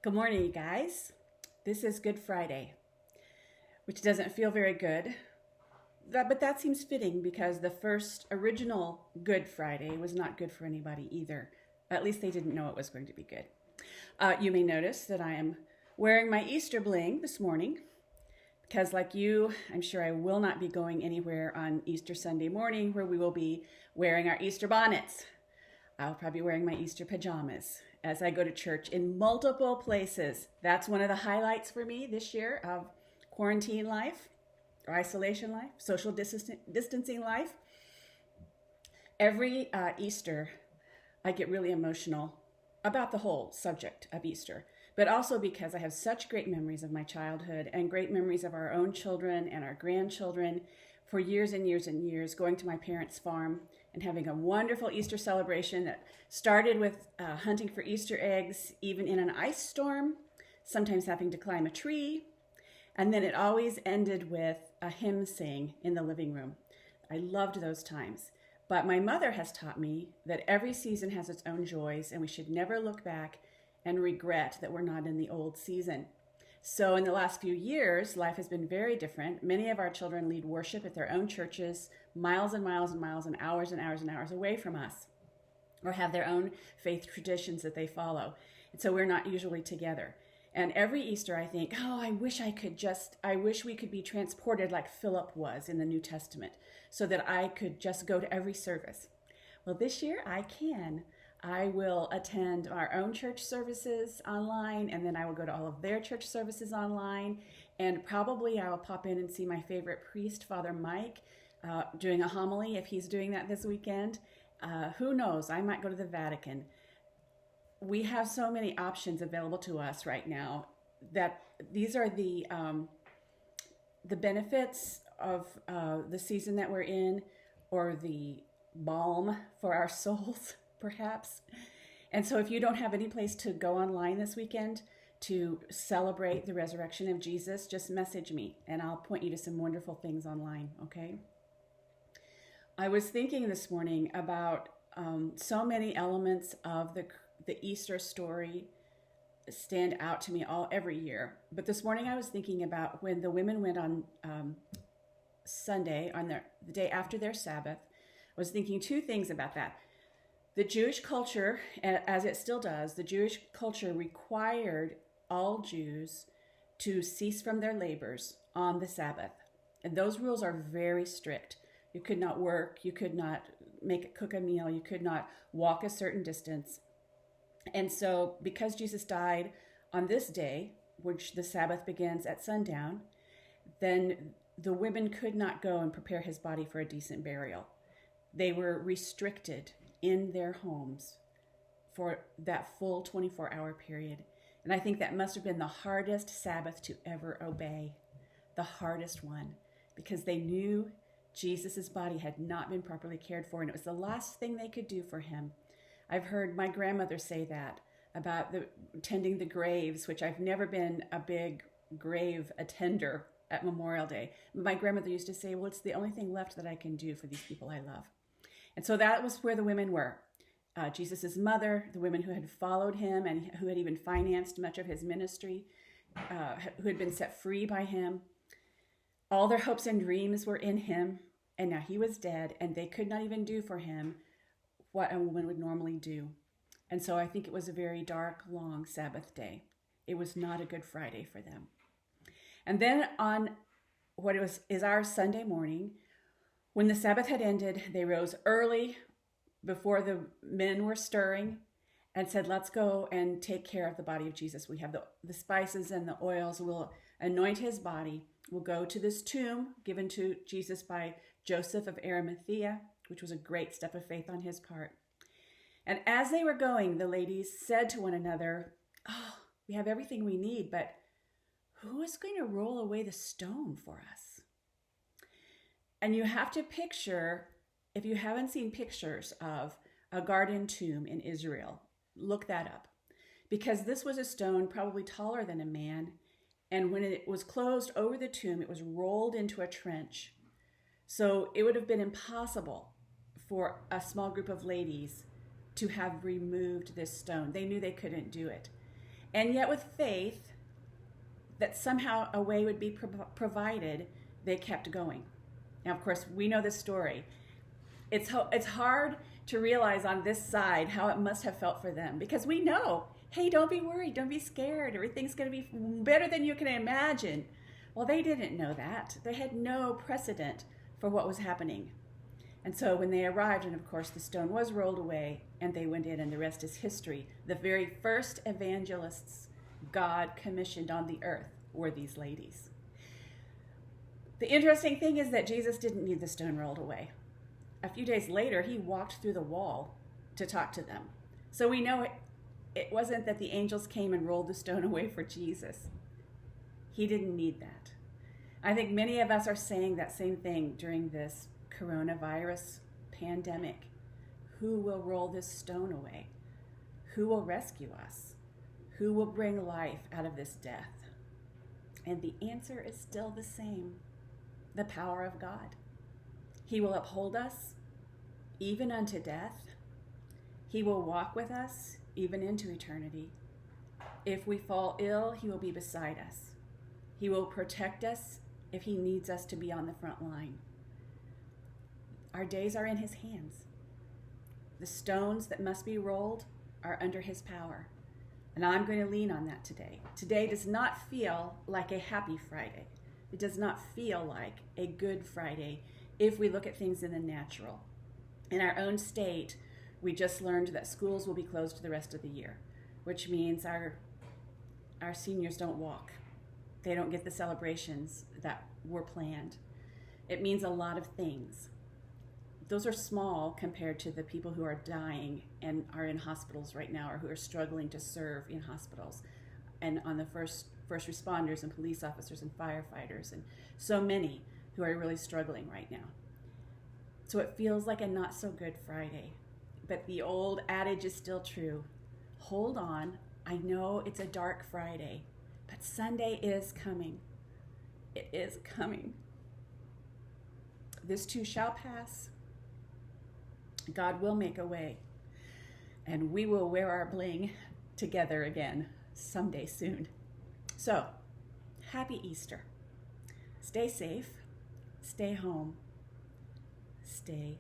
Good morning, you guys. This is Good Friday, which doesn't feel very good, but that seems fitting because the first original Good Friday was not good for anybody either. At least they didn't know it was going to be good. You may notice that I am wearing my Easter bling this morning because, like you, I'm sure I will not be going anywhere on Easter Sunday morning where we will be wearing our Easter bonnets. I'll probably be wearing my Easter pajamas as I go to church in multiple places. That's one of the highlights for me this year of quarantine life, or isolation life, social distancing life. Every Easter, I get really emotional about the whole subject of Easter, but also because I have such great memories of my childhood and great memories of our own children and our grandchildren for years and years and years, going to my parents' farm and having a wonderful Easter celebration that started with hunting for Easter eggs, even in an ice storm, sometimes having to climb a tree. And then it always ended with a hymn sing in the living room. I loved those times. But my mother has taught me that every season has its own joys, and we should never look back and regret that we're not in the old season. So in the last few years, life has been very different. Many of our children lead worship at their own churches, miles and miles and miles and hours and hours and hours away from us, or have their own faith traditions that they follow. And so we're not usually together. And every Easter I think, I wish we could be transported like Philip was in the New Testament so that I could just go to every service. Well, this year I can. I will attend our own church services online, and then I will go to all of their church services online. And probably I will pop in and see my favorite priest, Father Mike, doing a homily if he's doing that this weekend. Who knows? I might go to the Vatican. We have so many options available to us right now that these are the benefits of the season that we're in, or the balm for our souls, perhaps. And so if you don't have any place to go online this weekend to celebrate the resurrection of Jesus, just message me and I'll point you to some wonderful things online, okay? I was thinking this morning about so many elements of the Easter story stand out to me every year. But this morning I was thinking about when the women went on Sunday, on the day after their Sabbath. I was thinking two things about that. The Jewish culture, as it still does, the Jewish culture required all Jews to cease from their labors on the Sabbath. And those rules are very strict. You could not work, you could not cook a meal, you could not walk a certain distance. And so because Jesus died on this day, which the Sabbath begins at sundown, then the women could not go and prepare his body for a decent burial. They were restricted in their homes for that full 24-hour period. And I think that must have been the hardest Sabbath to ever obey, the hardest one, because they knew Jesus' body had not been properly cared for, and it was the last thing they could do for him. I've heard my grandmother say that about tending the graves, which I've never been a big grave attender at Memorial Day. My grandmother used to say, well, it's the only thing left that I can do for these people I love. And so that was where the women were. Jesus' mother, the women who had followed him and who had even financed much of his ministry, who had been set free by him. All their hopes and dreams were in him, and now he was dead, and they could not even do for him what a woman would normally do. And so I think it was a very dark, long Sabbath day. It was not a Good Friday for them. And then on what is our Sunday morning, when the Sabbath had ended, they rose early before the men were stirring and said, let's go and take care of the body of Jesus. We have the spices and the oils. We'll anoint his body. We'll go to this tomb given to Jesus by Joseph of Arimathea, which was a great step of faith on his part. And as they were going, the ladies said to one another, we have everything we need, but who is going to roll away the stone for us? And you have to picture, if you haven't seen pictures of a garden tomb in Israel, look that up. Because this was a stone probably taller than a man. And when it was closed over the tomb, it was rolled into a trench. So it would have been impossible for a small group of ladies to have removed this stone. They knew they couldn't do it. And yet with faith that somehow a way would be provided, they kept going. Now, of course, we know this story. It's hard to realize on this side how it must have felt for them, because we know, hey, don't be worried, don't be scared, everything's going to be better than you can imagine. Well, they didn't know that. They had no precedent for what was happening. And so when they arrived, and of course the stone was rolled away, and they went in, and the rest is history. The very first evangelists God commissioned on the earth were these ladies. The interesting thing is that Jesus didn't need the stone rolled away. A few days later, he walked through the wall to talk to them. So we know it wasn't that the angels came and rolled the stone away for Jesus. He didn't need that. I think many of us are saying that same thing during this coronavirus pandemic. Who will roll this stone away? Who will rescue us? Who will bring life out of this death? And the answer is still the same: the power of God. He will uphold us even unto death. He will walk with us even into eternity. If we fall ill, he will be beside us. He will protect us if he needs us to be on the front line. Our days are in his hands. The stones that must be rolled are under his power. And I'm going to lean on that today. Today does not feel like a happy Friday. It does not feel like a good Friday if we look at things in the natural. In our own state, we just learned that schools will be closed the rest of the year, which means our seniors don't walk. They don't get the celebrations that were planned. It means a lot of things. Those are small compared to the people who are dying and are in hospitals right now, or who are struggling to serve in hospitals, and on the first responders and police officers and firefighters, and so many who are really struggling right now. So it feels like a not so good Friday, but the old adage is still true. Hold on. I know it's a dark Friday, but Sunday is coming. It is coming. This too shall pass. God will make a way, and we will wear our bling together again someday soon. So, happy Easter. Stay safe, stay home, stay